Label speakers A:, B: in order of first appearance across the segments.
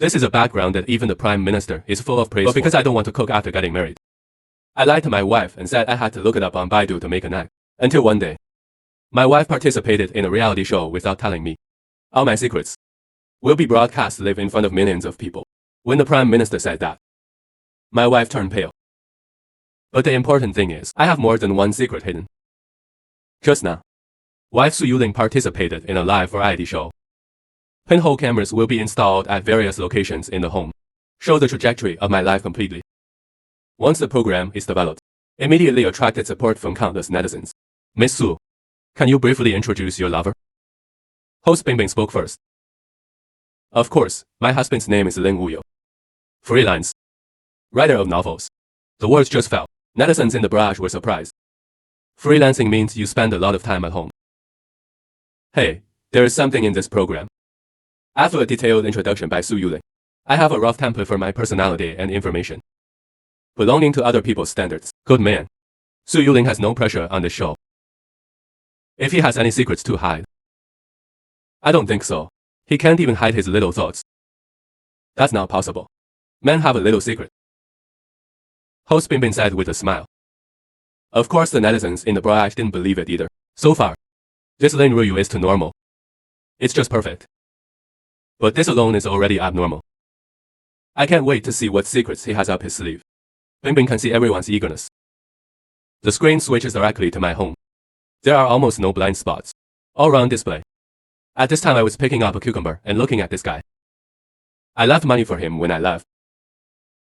A: This is a background that even the Prime Minister is full of praise for. But because I don't want to cook after getting married, I lied to my wife and said I had to look it up on Baidu to make an egg. Until one day, my wife participated in a reality show without telling me. All my secrets will be broadcast live in front of millions of people. When the Prime Minister said that, my wife turned pale. But the important thing is, I have more than one secret hidden. Just now, wife Su Yuling participated in a live variety show. Pinhole cameras will be installed at various locations in the home. Show the trajectory of my life completely. Once the program is developed, immediately attracted support from countless netizens. Miss Su, can you briefly introduce your lover? Host Bingbing spoke first. Of course, my husband's name is Lin Wuyo. Freelance. Writer of novels. The words just fell. Netizens in the barrage were surprised. Freelancing means you spend a lot of time at home. Hey, there is something in this program. After a detailed introduction by Su Yuling, I have a rough template for my personality and information. Belonging to other people's standards. Good man. Su Yuling has no pressure on the show. If he has any secrets to hide. I don't think so. He can't even hide his little thoughts. That's not possible. Men have a little secret. Host Bingbing said with a smile. Of course the netizens in the barrage didn't believe it either. So far, this Lin Ruyu is too normal. It's just perfect. But this alone is already abnormal. I can't wait to see what secrets he has up his sleeve. Bingbing can see everyone's eagerness. The screen switches directly to my home. There are almost no blind spots. All-round display. At this time I was picking up a cucumber and looking at this guy. I left money for him when I left.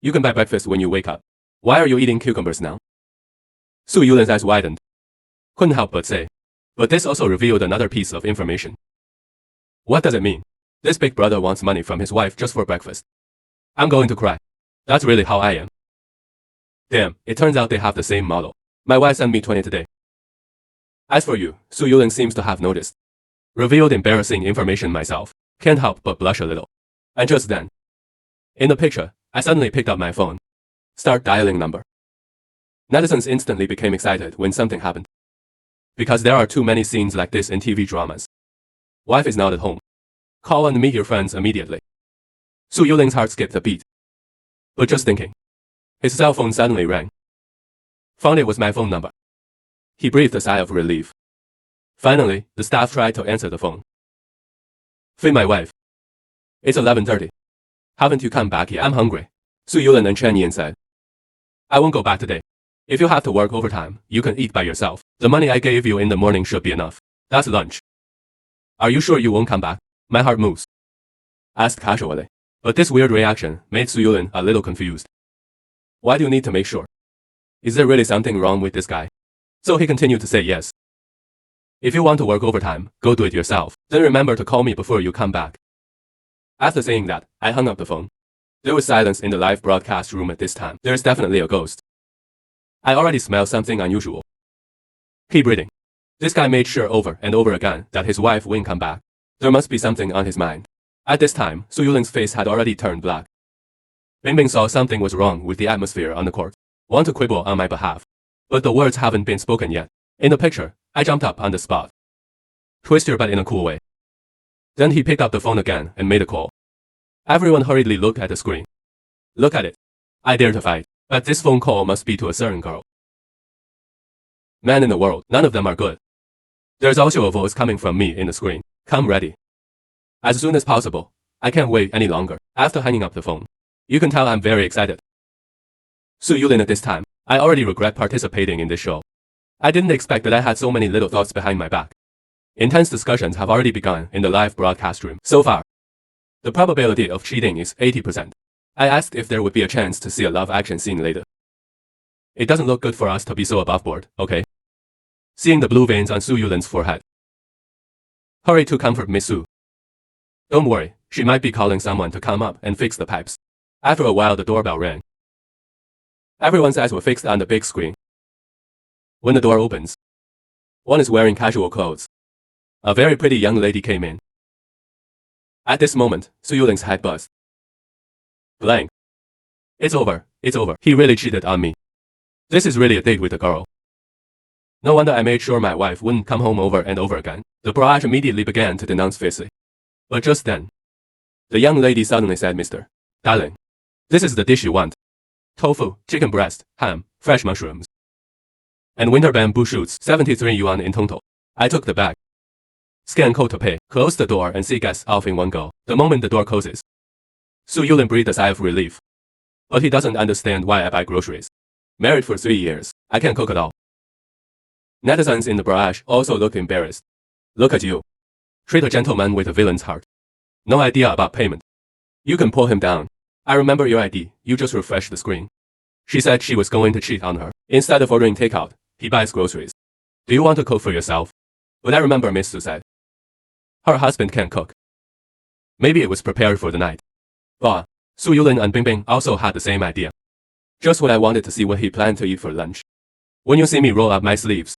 A: You can buy breakfast when you wake up. Why are you eating cucumbers now? Su Yuling's eyes widened. Couldn't help but say. But this also revealed another piece of information. What does it mean? This big brother wants money from his wife just for breakfast. I'm going to cry. That's really how I am. Damn, it turns out they have the same model. My wife sent me 20 today. As for you, Su Yuling seems to have noticed. Revealed embarrassing information myself. Can't help but blush a little. And just then, in the picture, I suddenly picked up my phone. Start dialing number. Netizens instantly became excited when something happened. Because there are too many scenes like this in TV dramas. Wife is not at home. Call and meet your friends immediately. Su Yuling's heart skipped a beat. But just thinking. His cell phone suddenly rang. Found it was my phone number. He breathed a sigh of relief. Finally, the staff tried to answer the phone. Feed my wife. It's 11:30. Haven't you come back yet? I'm hungry. Su Yuling and Chen Yin said. I won't go back today. If you have to work overtime, you can eat by yourself. The money I gave you in the morning should be enough. That's lunch. Are you sure you won't come back? My heart moves. Asked casually. But this weird reaction made Su Yuling a little confused. Why do you need to make sure? Is there really something wrong with this guy? So he continued to say yes. If you want to work overtime, go do it yourself. Then remember to call me before you come back. After saying that, I hung up the phone. There was silence in the live broadcast room at this time. There's definitely a ghost. I already smell something unusual. Keep reading. This guy made sure over and over again that his wife wouldn't come back. There must be something on his mind. At this time, Su Yuling's face had already turned black. Bingbing saw something was wrong with the atmosphere on the court. Want to quibble on my behalf. But the words haven't been spoken yet. In the picture, I jumped up on the spot. Twist your butt in a cool way. Then he picked up the phone again and made a call. Everyone hurriedly looked at the screen. Look at it. I dare to fight. But this phone call must be to a certain girl. Men in the world, none of them are good. There's also a voice coming from me in the screen. Come ready. As soon as possible. I can't wait any longer. After hanging up the phone, you can tell I'm very excited. Su Yuling at this time, I already regret participating in this show. I didn't expect that I had so many little thoughts behind my back. Intense discussions have already begun in the live broadcast room. So far, the probability of cheating is 80%. I asked if there would be a chance to see a love action scene later. It doesn't look good for us to be so above board, okay? Seeing the blue veins on Su Yuling's forehead. Hurry to comfort Miss Su. Don't worry, she might be calling someone to come up and fix the pipes. After a while the doorbell rang. Everyone's eyes were fixed on the big screen. When the door opens, one is wearing casual clothes. A very pretty young lady came in. At this moment, Su Yuling's head buzzed. Blank. It's over, it's over. He really cheated on me. This is really a date with a girl. No wonder I made sure my wife wouldn't come home over and over again. The barrage immediately began to denounce fiercely. But just then, The young lady suddenly said, Mr. Darling, this is the dish you want. Tofu, chicken breast, ham, fresh mushrooms, and winter bamboo shoots, 73 yuan in total. I took the bag, scanned code to pay, closed the door and see guests off in one go. The moment the door closes, Su Yulin breathed a sigh of relief. But he doesn't understand why I buy groceries. Married for 3 years, I can't cook at all. Netizens in the barrage also looked embarrassed. Look at you. Treat a gentleman with a villain's heart. No idea about payment. You can pull him down. I remember your ID, you just refreshed the screen. She said she was going to cheat on her. Instead of ordering takeout, he buys groceries. Do you want to cook for yourself? But I remember Miss Su said her husband can't cook. Maybe it was prepared for the night. Bah, Su Yulin and Bingbing also had the same idea. Just what I wanted to see what he planned to eat for lunch. When you see me roll up my sleeves,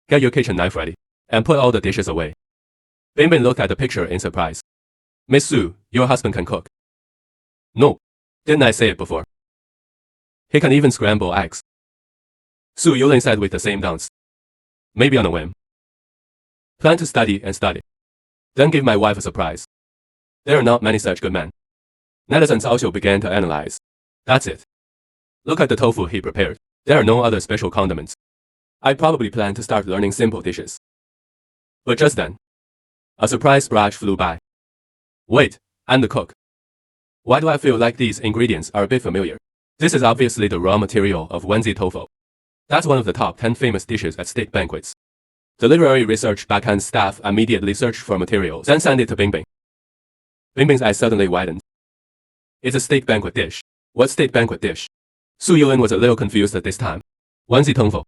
A: get your kitchen knife ready, and put all the dishes away. Bingbing looked at the picture in surprise. Miss Su, your husband can cook. No, didn't I say it before? He can even scramble eggs. Su Yulin said with the same dance. Maybe on a whim. Plan to study and study. Then give my wife a surprise. There are not many such good men. Netizens also began to analyze. That's it. Look at the tofu he prepared. There are no other special condiments. I probably plan to start learning simple dishes. But just then, a surprise barrage flew by. Wait, I'm the cook. Why do I feel like these ingredients are a bit familiar? This is obviously the raw material of Wenzi tofu. That's one of the top 10 famous dishes at state banquets. The literary research backhand staff immediately searched for materials, then sent it to Bingbing. Bingbing's eyes suddenly widened. It's a state banquet dish. What state banquet dish? Su Yulin was a little confused at this time. Wenzi tofu.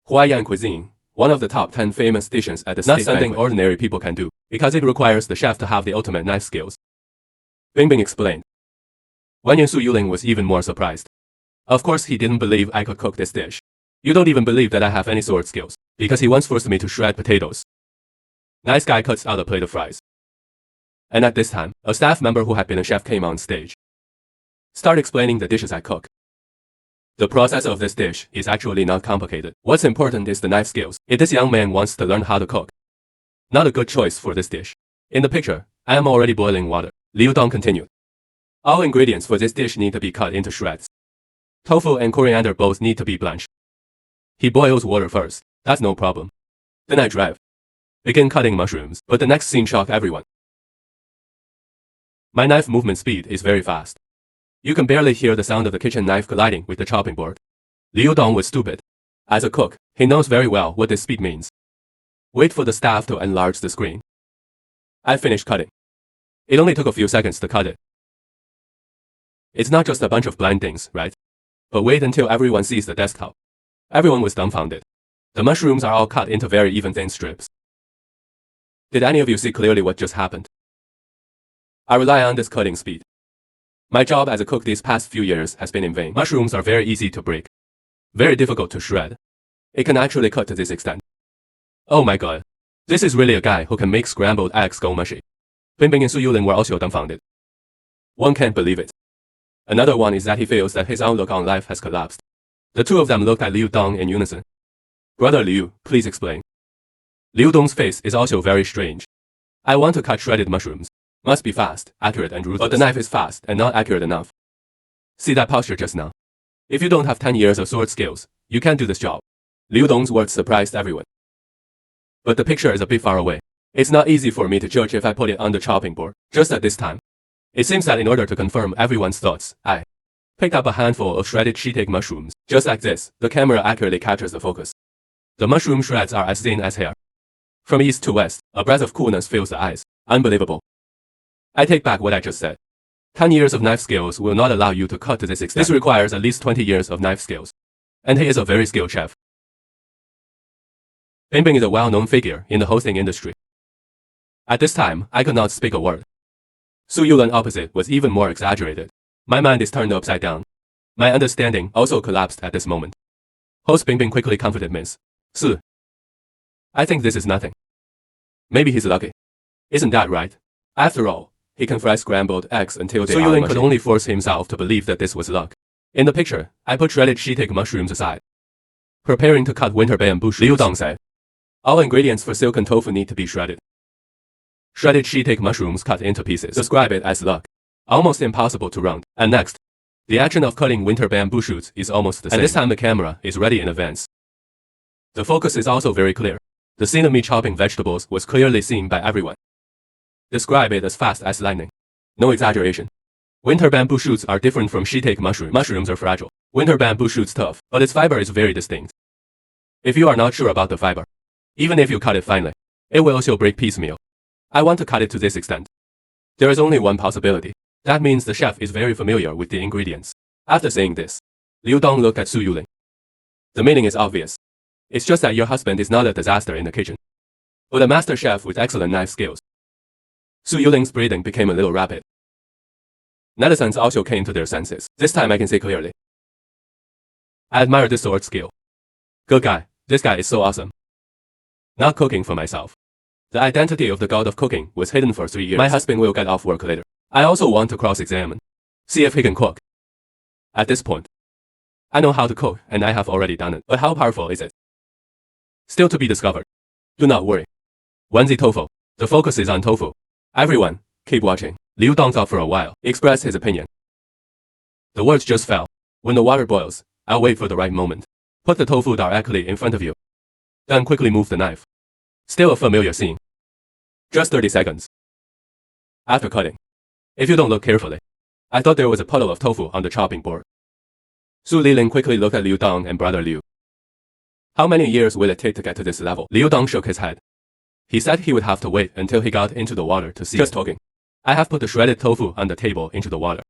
A: Huaiyan cuisine, one of the top 10 famous dishes at the state banquet. Not something ordinary people can do, because it requires the chef to have the ultimate knife skills. Bingbing explained. Wanyan Su Yulin was even more surprised. Of course he didn't believe I could cook this dish. You don't even believe that I have any sword skills, because he once forced me to shred potatoes. Nice guy cuts out a plate of fries. And at this time, a staff member who had been a chef came on stage. Start explaining the dishes I cook. The process of this dish is actually not complicated. What's important is the knife skills. If this young man wants to learn how to cook, not a good choice for this dish. In the picture, I am already boiling water. Liu Dong continued. All ingredients for this dish need to be cut into shreds. Tofu and coriander both need to be blanched. He boils water first. That's no problem. Then I drive. Begin cutting mushrooms, but the next scene shocked everyone. My knife movement speed is very fast. You can barely hear the sound of the kitchen knife colliding with the chopping board. Liu Dong was stupid. As a cook, he knows very well what this speed means. Wait for the staff to enlarge the screen. I finished cutting. It only took a few seconds to cut it. It's not just a bunch of blind things, right? But wait until everyone sees the desktop. Everyone was dumbfounded. The mushrooms are all cut into very even thin strips. Did any of you see clearly what just happened? I rely on this cutting speed. My job as a cook these past few years has been in vain. Mushrooms are very easy to break. Very difficult to shred. It can actually cut to this extent. Oh my god. This is really a guy who can make scrambled eggs go mushy. Bingbing and Su Yulin were also dumbfounded. One can't believe it. Another one is that he feels that his outlook on life has collapsed. The two of them looked at Liu Dong in unison. Brother Liu, please explain. Liu Dong's face is also very strange. I want to cut shredded mushrooms. Must be fast, accurate and ruthless. But the knife is fast and not accurate enough. See that posture just now? If you don't have 10 years of sword skills, you can't do this job. Liu Dong's words surprised everyone. But the picture is a bit far away. It's not easy for me to judge if I put it on the chopping board, just at this time. It seems that in order to confirm everyone's thoughts, I picked up a handful of shredded shiitake mushrooms. Just like this, the camera accurately captures the focus. The mushroom shreds are as thin as hair. From east to west, a breath of coolness fills the eyes. Unbelievable. I take back what I just said. 10 years of knife skills will not allow you to cut to this extent. This requires at least 20 years of knife skills. And he is a very skilled chef. Bingbing is a well-known figure in the hosting industry. At this time, I could not speak a word. Su Yulin opposite was even more exaggerated. My mind is turned upside down. My understanding also collapsed at this moment. Host Bingbing quickly comforted Miss Su. I think this is nothing. Maybe he's lucky. Isn't that right? After all, he can fry scrambled eggs until they are mushy. Su Yulin could only force himself to believe that this was luck. In the picture, I put shredded shiitake mushrooms aside. Preparing to cut winter bamboo shoots. Liu Dong said. All ingredients for silken tofu need to be shredded. Shredded shiitake mushrooms cut into pieces. Describe it as luck. Almost impossible to round. And next, the action of cutting winter bamboo shoots is almost the same. And this time the camera is ready in advance. The focus is also very clear. The scene of me chopping vegetables was clearly seen by everyone. Describe it as fast as lightning. No exaggeration. Winter bamboo shoots are different from shiitake mushrooms. Mushrooms are fragile. Winter bamboo shoots tough, but its fiber is very distinct. If you are not sure about the fiber, even if you cut it finely, it will also break piecemeal. I want to cut it to this extent. There is only one possibility. That means the chef is very familiar with the ingredients. After saying this, Liu Dong looked at Su Yuling. The meaning is obvious. It's just that your husband is not a disaster in the kitchen, but a master chef with excellent knife skills. Su Yuling's breathing became a little rapid. Netizens also came to their senses. This time I can say clearly. I admire this sword skill. Good guy. This guy is so awesome. Not cooking for myself. The identity of the god of cooking was hidden for 3 years. My husband will get off work later. I also want to cross-examine. See if he can cook. At this point, I know how to cook and I have already done it. But how powerful is it? Still to be discovered. Do not worry. Wenzi tofu. The focus is on tofu. Everyone, keep watching. Liu Dong thought for a while, expressed his opinion. The words just fell. When the water boils, I'll wait for the right moment. Put the tofu directly in front of you. Then quickly move the knife. Still a familiar scene. Just 30 seconds. After cutting, if you don't look carefully, I thought there was a puddle of tofu on the chopping board. Su Lilin quickly looked at Liu Dong and brother Liu. How many years will it take to get to this level? Liu Dong shook his head. He said he would have to wait until he got into the water to see. Just talking. I have put the shredded tofu on the table into the water.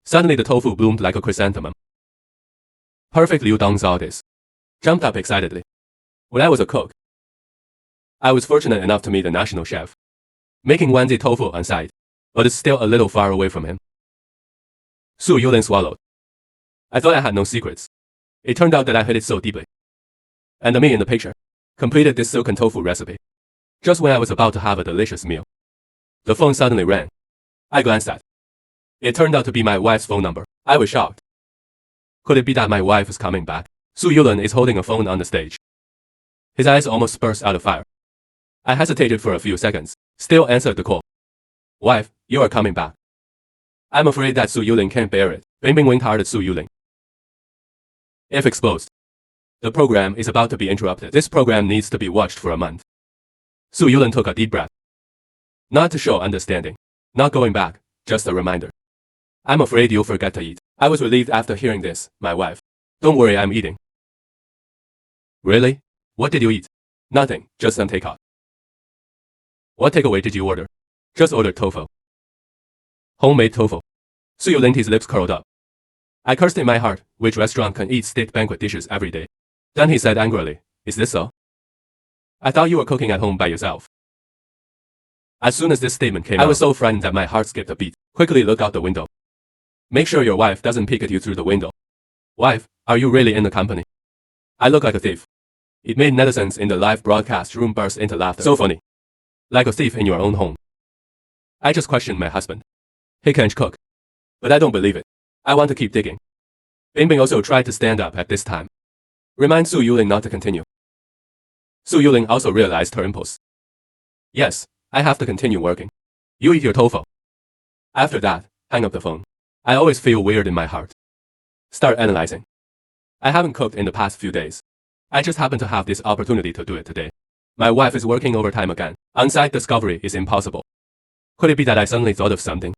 A: Suddenly the tofu bloomed like a chrysanthemum. Perfect. Liu Dong saw this. Jumped up excitedly. When I was a cook, I was fortunate enough to meet a national chef, making Wenzi tofu on site, but it's still a little far away from him. Su Yulin swallowed. I thought I had no secrets. It turned out that I hid it so deeply. And the me in the picture completed this silken tofu recipe. Just when I was about to have a delicious meal, the phone suddenly rang. I glanced at. It turned out to be my wife's phone number. I was shocked. Could it be that my wife is coming back? Su Yulin is holding a phone on the stage. His eyes almost burst out of fire. I hesitated for a few seconds, still answered the call. Wife, you are coming back. I'm afraid that Su Yulin can't bear it. Bingbing winked hard at Su Yulin. If exposed, the program is about to be interrupted. This program needs to be watched for a month. Su Yulin took a deep breath. Not to show understanding. Not going back, just a reminder. I'm afraid you'll forget to eat. I was relieved after hearing this, my wife. Don't worry, I'm eating. Really? What did you eat? Nothing, just some takeout. What takeaway did you order? Just ordered tofu. Homemade tofu. Su Yulin's lips curled up. I cursed in my heart, which restaurant can eat state banquet dishes every day? Then he said angrily, is this so? I thought you were cooking at home by yourself. As soon as this statement came out, I was so frightened that my heart skipped a beat. Quickly look out the window. Make sure your wife doesn't peek at you through the window. Wife, are you really in the company? I look like a thief. It made netizens in the live broadcast room burst into laughter. So funny. Like a thief in your own home. I just questioned my husband. He can't cook. But I don't believe it. I want to keep digging. Bingbing also tried to stand up at this time. Remind Su Yulin not to continue. Su Yulin also realized her impulse. Yes, I have to continue working. You eat your tofu. After that, hang up the phone. I always feel weird in my heart. Start analyzing. I haven't cooked in the past few days. I just happen to have this opportunity to do it today. My wife is working overtime again. On-site discovery is impossible. Could it be that I suddenly thought of something?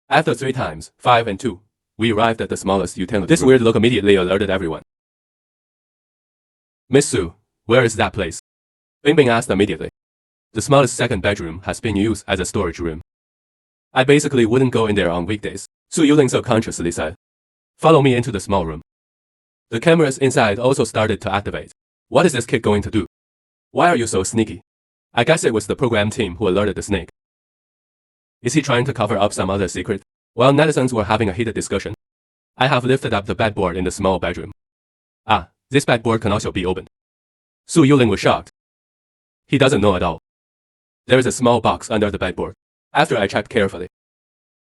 A: After 3 times, 5 and 2, we arrived at the smallest utility room. This weird look immediately alerted everyone. Miss Su, where is that place? Bingbing asked immediately. The smallest second bedroom has been used as a storage room. I basically wouldn't go in there on weekdays, Su Yuling subconsciously said. Follow me into the small room. The cameras inside also started to activate. What is this kid going to do? Why are you so sneaky? I guess it was the program team who alerted the snake. Is he trying to cover up some other secret? While netizens were having a heated discussion, I have lifted up the bedboard in the small bedroom. Ah, this bedboard can also be opened. Su Yuling was shocked. He doesn't know at all. There is a small box under the bedboard. After I checked carefully.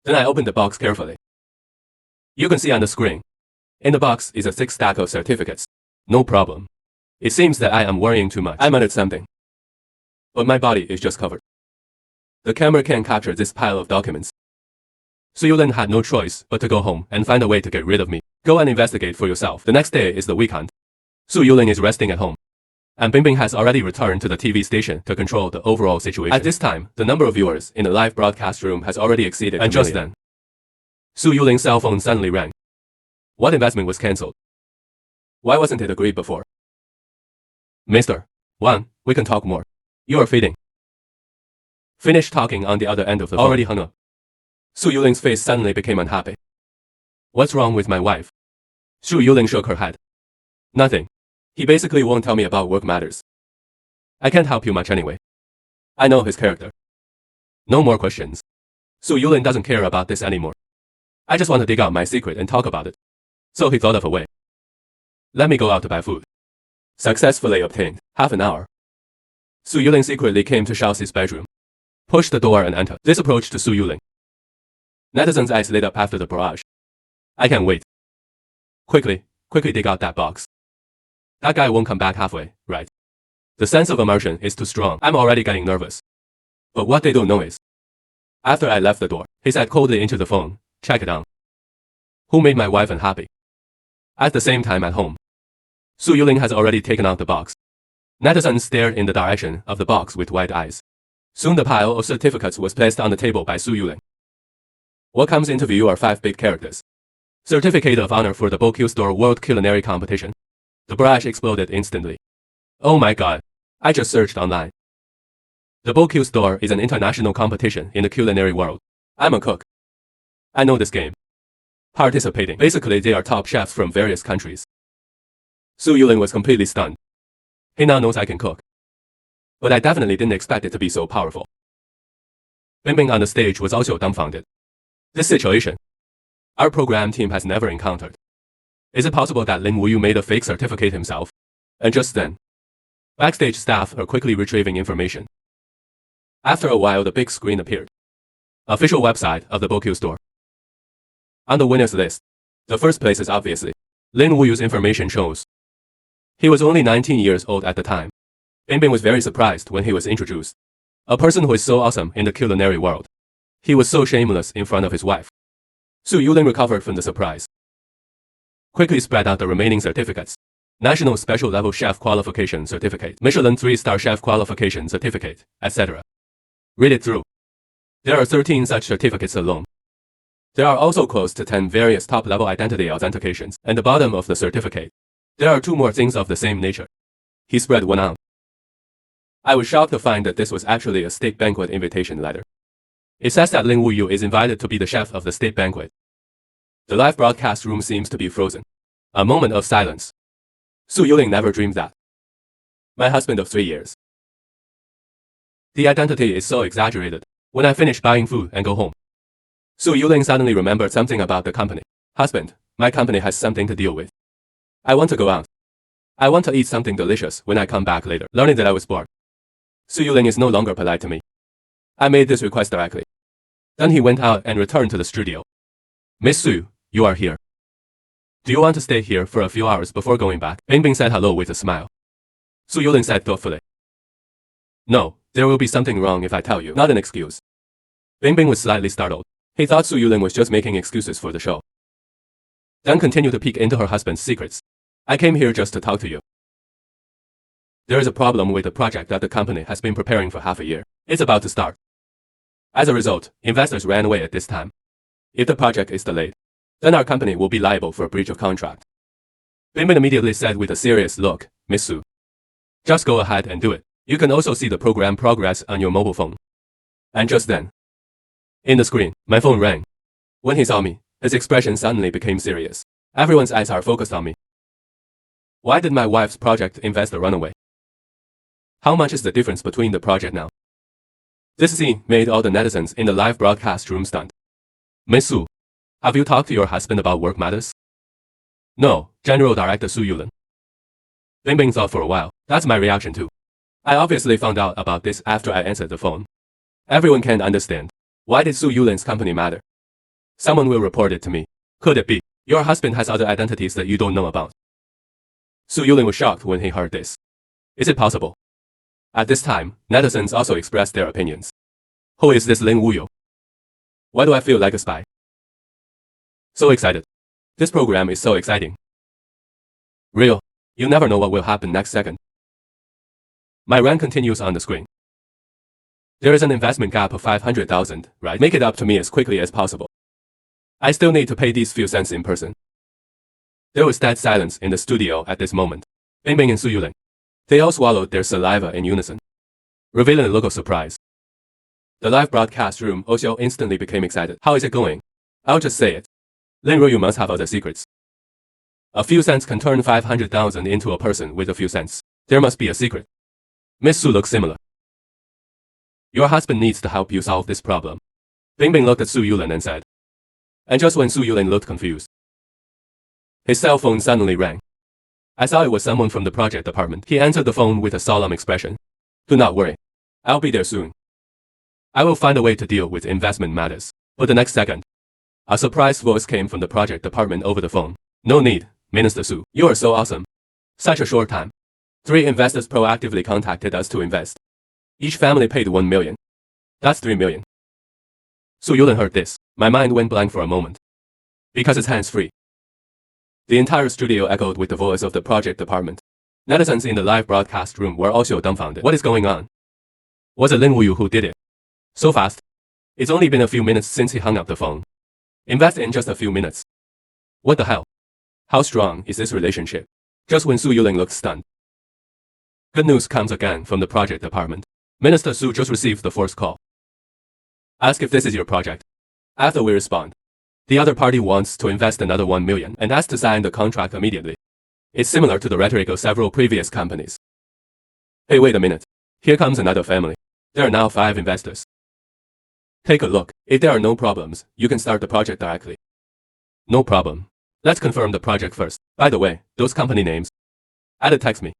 A: Then I opened the box carefully. You can see on the screen. In the box is a thick stack of certificates. No problem. It seems that I am worrying too much. I muttered something. But my body is just covered. The camera can't capture this pile of documents. Su Yulin had no choice but to go home and find a way to get rid of me. Go and investigate for yourself. The next day is the weekend. Su Yulin is resting at home, and Bingbing has already returned to the TV station to control the overall situation. At this time, the number of viewers in the live broadcast room has already exceeded 1 million. And just then, Su Yulin's cell phone suddenly rang. What investment was cancelled? Why wasn't it agreed before? Mr. Wang, we can talk more. You are fading. Finished talking on the other end of the phone. Already hung up. Su Yulin's face suddenly became unhappy. What's wrong with my wife? Su Yulin shook her head. Nothing. He basically won't tell me about work matters. I can't help you much anyway. I know his character. No more questions. Su Yulin doesn't care about this anymore. I just want to dig out my secret and talk about it. So he thought of a way. Let me go out to buy food. Successfully obtained. Half an hour. Su Yulin secretly came to Xiaoxi's bedroom, pushed the door and entered. This approach to Su Yulin. Netizens' eyes lit up after the barrage. I can't wait. Quickly dig out that box. That guy won't come back halfway, right? The sense of immersion is too strong. I'm already getting nervous. But what they don't know is, after I left the door, he said coldly into the phone, check it on. Who made my wife unhappy? At the same time at home, Su Yulin has already taken out the box. Netizens stared in the direction of the box with wide eyes. Soon the pile of certificates was placed on the table by Su Yulin. What comes into view are 5 big characters. Certificate of Honor for the Bocuse Store World Culinary Competition. The barrage exploded instantly. Oh my god. I just searched online. The Bocuse Store is an international competition in the culinary world. I'm a cook. I know this game. Participating. Basically, they are top chefs from various countries. Su Yulin was completely stunned. He now knows I can cook. But I definitely didn't expect it to be so powerful. Bingbing on the stage was also dumbfounded. This situation, our program team has never encountered. Is it possible that Lin Wuyu made a fake certificate himself? And just then, backstage staff are quickly retrieving information. After a while, the big screen appeared. Official website of the Bocuse Store. On the winners list, the first place is obviously Lin Wuyu's information shows. He was only 19 years old at the time. Bingbing was very surprised when he was introduced. A person who is so awesome in the culinary world. He was so shameless in front of his wife. Su Yulin recovered from the surprise. Quickly spread out the remaining certificates. National Special Level Chef Qualification Certificate, Michelin 3-Star Chef Qualification Certificate, etc. Read it through. There are 13 such certificates alone. There are also close to 10 various top-level identity authentications. At the bottom of the certificate, there are 2 more things of the same nature. He spread one out. I was shocked to find that this was actually a state banquet invitation letter. It says that Lin Wuyu is invited to be the chef of the state banquet. The live broadcast room seems to be frozen. A moment of silence. Su Yulin never dreamed that. My husband of 3 years. The identity is so exaggerated. When I finish buying food and go home, Su Yulin suddenly remembered something about the company. Husband, my company has something to deal with. I want to go out. I want to eat something delicious when I come back later. Learning that I was bored, Su Yulin is no longer polite to me. I made this request directly. Then he went out and returned to the studio. Miss Su, you are here. Do you want to stay here for a few hours before going back? Bingbing said hello with a smile. Su Yulin said thoughtfully. No, there will be something wrong if I tell you. Not an excuse. Bingbing was slightly startled. He thought Su Yulin was just making excuses for the show. Then continued to peek into her husband's secrets. I came here just to talk to you. There is a problem with the project that the company has been preparing for half a year. It's about to start. As a result, investors ran away at this time. If the project is delayed, then our company will be liable for a breach of contract. Bingbing immediately said with a serious look, Miss Su, just go ahead and do it. You can also see the program progress on your mobile phone. And just then, in the screen, my phone rang. When he saw me, his expression suddenly became serious. Everyone's eyes are focused on me. Why did my wife's project investor run away? How much is the difference between the project now? This scene made all the netizens in the live broadcast room stunned. Miss Su, have you talked to your husband about work matters? No, General Director Su Yulin. Bingbing thought for a while. That's my reaction too. I obviously found out about this after I answered the phone. Everyone can understand. Why did Su Yulin's company matter? Someone will report it to me. Could it be your husband has other identities that you don't know about? Su Yulin was shocked when he heard this. Is it possible? At this time, netizens also expressed their opinions. Who is this Lin Wuyu? Why do I feel like a spy? So excited. This program is so exciting. Real. You never know what will happen next second. My rant continues on the screen. There is an investment gap of 500,000, right? Make it up to me as quickly as possible. I still need to pay these few cents in person. There was dead silence in the studio at this moment. Bingbing and Su Yulin. They all swallowed their saliva in unison, revealing a look of surprise. The live broadcast room also instantly became excited. How is it going? I'll just say it. Lin Ruoyu must have other secrets. A few cents can turn 500,000 into a person with a few cents. There must be a secret. Miss Su looks similar. Your husband needs to help you solve this problem. Bingbing looked at Su Yulin and said. And just when Su Yulin looked confused, his cell phone suddenly rang. I saw it was someone from the project department. He answered the phone with a solemn expression. Do not worry. I'll be there soon. I will find a way to deal with investment matters. But the next second, a surprised voice came from the project department over the phone. No need, Minister Su. You are so awesome. Such a short time. 3 investors proactively contacted us to invest. Each family paid 1 million. That's 3 million. Su Yulin heard this. My mind went blank for a moment. Because it's hands-free. The entire studio echoed with the voice of the project department. Netizens in the live broadcast room were also dumbfounded. What is going on? Was it Lin Wuyu who did it? So fast. It's only been a few minutes since he hung up the phone. Invest in just a few minutes. What the hell? How strong is this relationship? Just when Su Yulin looked stunned. Good news comes again from the project department. Minister Su just received the first call. Ask if this is your project. After we respond, the other party wants to invest another 1 million and asks to sign the contract immediately. It's similar to the rhetoric of several previous companies. Hey, wait a minute. Here comes another family. There are now 5 investors. Take a look. If there are no problems, you can start the project directly. No problem. Let's confirm the project first. By the way, those company names. Add a text me.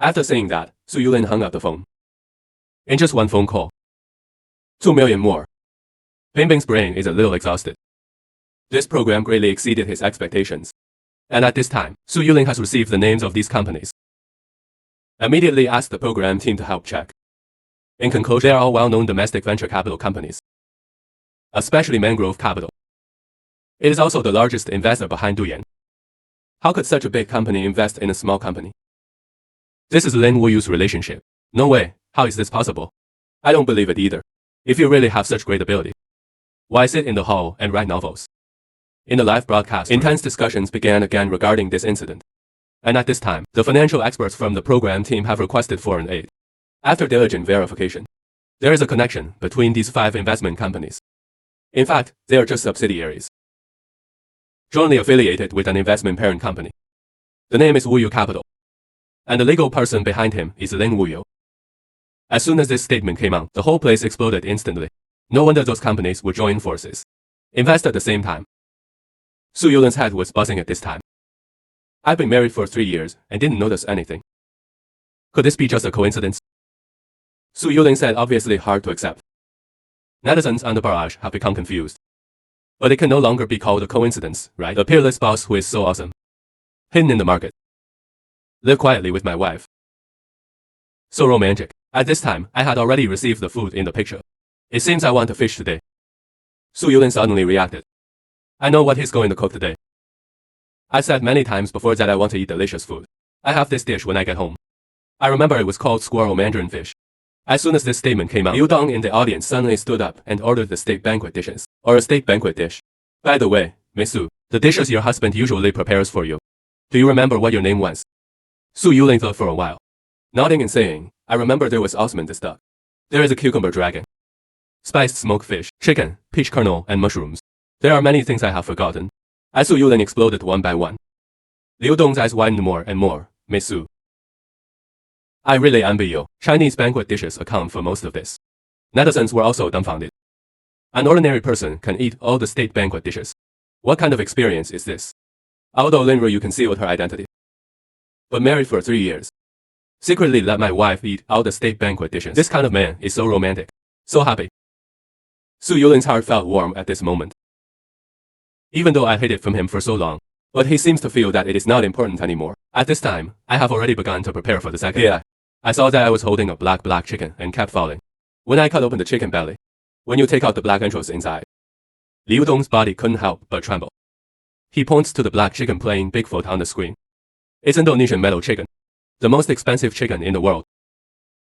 A: After saying that, Su Yulin hung up the phone. In just one phone call. 2 million more. Bingbing's brain is a little exhausted. This program greatly exceeded his expectations. And at this time, Su Yulin has received the names of these companies. Immediately asked the program team to help check. In conclusion, they are all well-known domestic venture capital companies. Especially Mangrove Capital. It is also the largest investor behind Duyan. How could such a big company invest in a small company? This is Lin Wuyu's relationship. No way. How is this possible? I don't believe it either. If you really have such great ability, why sit in the hall and write novels? In the live broadcast, intense discussions began again regarding this incident. And at this time, the financial experts from the program team have requested foreign aid. After diligent verification, there is a connection between these 5 investment companies. In fact, they are just subsidiaries, jointly affiliated with an investment parent company. The name is Wuyu Capital. And the legal person behind him is Lin Wuyu. As soon as this statement came out, the whole place exploded instantly. No wonder those companies would join forces. Invest at the same time. Su Yulin's head was buzzing at this time. I've been married for 3 years and didn't notice anything. Could this be just a coincidence? Su Yulin said, obviously hard to accept. Netizens on the barrage have become confused. But it can no longer be called a coincidence, right? The peerless boss who is so awesome. Hidden in the market. Live quietly with my wife. So romantic. At this time, I had already received the food in the picture. It seems I want to fish today. Su Yulin suddenly reacted. I know what he's going to cook today. I said many times before that I want to eat delicious food. I have this dish when I get home. I remember it was called squirrel mandarin fish. As soon as this statement came out, Liu Dong in the audience suddenly stood up and ordered the state banquet dishes, or a state banquet dish. By the way, Miss Su, the dishes your husband usually prepares for you. Do you remember what your name was? Su Yulin thought for a while, nodding and saying, I remember there was Osman the duck. There is a cucumber dragon. Spiced smoked fish, chicken, peach kernel, and mushrooms. There are many things I have forgotten. As Su Yulin exploded one by one, Liu Dong's eyes widened more and more. Miss Su, I really envy you. Chinese banquet dishes account for most of this. Netizens were also dumbfounded. An ordinary person can eat all the state banquet dishes. What kind of experience is this? Although Lin Ruoyu concealed her identity, but married for 3 years, secretly let my wife eat all the state banquet dishes. This kind of man is so romantic, so happy. Su Yulin's heart felt warm at this moment. Even though I hid it from him for so long, but he seems to feel that it is not important anymore. At this time, I have already begun to prepare for the second. Yeah. I saw that I was holding a black chicken and kept falling. When I cut open the chicken belly, when you take out the black entrails inside, Liu Dong's body couldn't help but tremble. He points to the black chicken playing Bigfoot on the screen. It's Indonesian metal chicken, the most expensive chicken in the world.